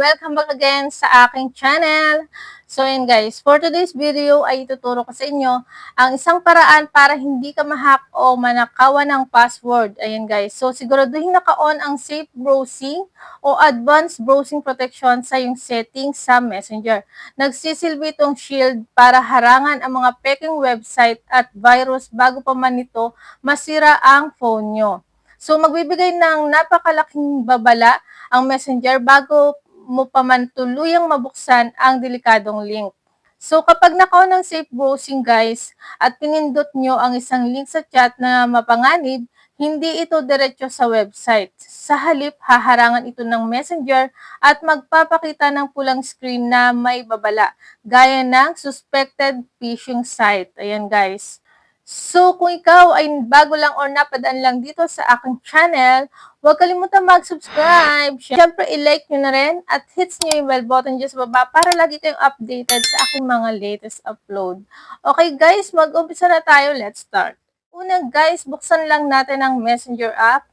welcome back again sa aking channel. So yun guys, for today's video ay ituturo ko sa inyo ang isang paraan para hindi ka ma-hack o manakawan ng password. Ayan guys, so siguraduhin naka-on ang safe browsing o advanced browsing protection sa yung settings sa Messenger. Nagsisilbi itong shield para harangan ang mga peking website at virus bago pa man ito masira ang phone nyo. So magbibigay ng napakalaking babala ang Messenger bago mo pa man tuluyang mabuksan ang delikadong link. So kapag naka-on ng safe browsing guys at pinindot nyo ang isang link sa chat na mapanganib, hindi ito diretso sa website. Sa halip, haharangan ito ng Messenger at magpapakita ng pulang screen na may babala, gaya ng suspected phishing site. Ayan guys. So, kung ikaw ay bago lang or napadaan lang dito sa aking channel, huwag kalimutan mag-subscribe. Siyempre, i-like nyo na rin at hits nyo yung bell button dyan sa baba para lagi kayong updated sa aking mga latest upload. Okay guys, mag-umpisa na tayo. Let's start. Una guys, buksan lang natin ang Messenger app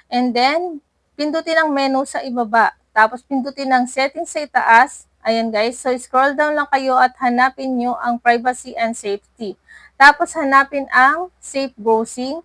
and then pindutin ang menu sa ibaba. Tapos pindutin ang settings sa itaas. Ayan guys, so scroll down lang kayo at hanapin nyo ang privacy and safety. Tapos hanapin ang safe browsing.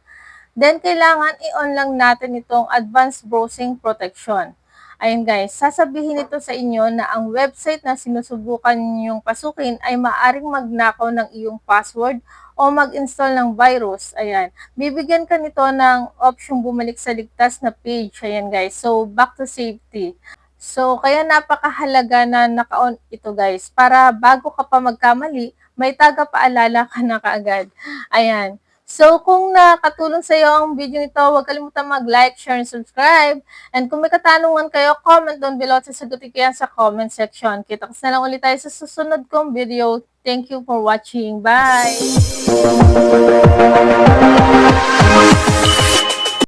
Then kailangan i-on lang natin itong advanced browsing protection. Ayun guys, sasabihin ito sa inyo na ang website na sinusubukan ninyong pasukin ay maaring magnakaw ng iyong password o mag-install ng virus. Ayan, bibigyan ka nito ng option bumalik sa ligtas na page. Ayan guys, so back to safety. So, kaya napakahalaga na naka-on ito guys, para bago ka pa magkamali, may tagapaalala ka na kaagad. Ayan. So, kung nakatulong sa iyo ang video nito, huwag kalimutan mag-like, share, and subscribe. And kung may katanungan kayo, comment down below at sasagutin ko yan sa comment section. Kita-kits na lang ulit tayo sa susunod kong video. Thank you for watching. Bye!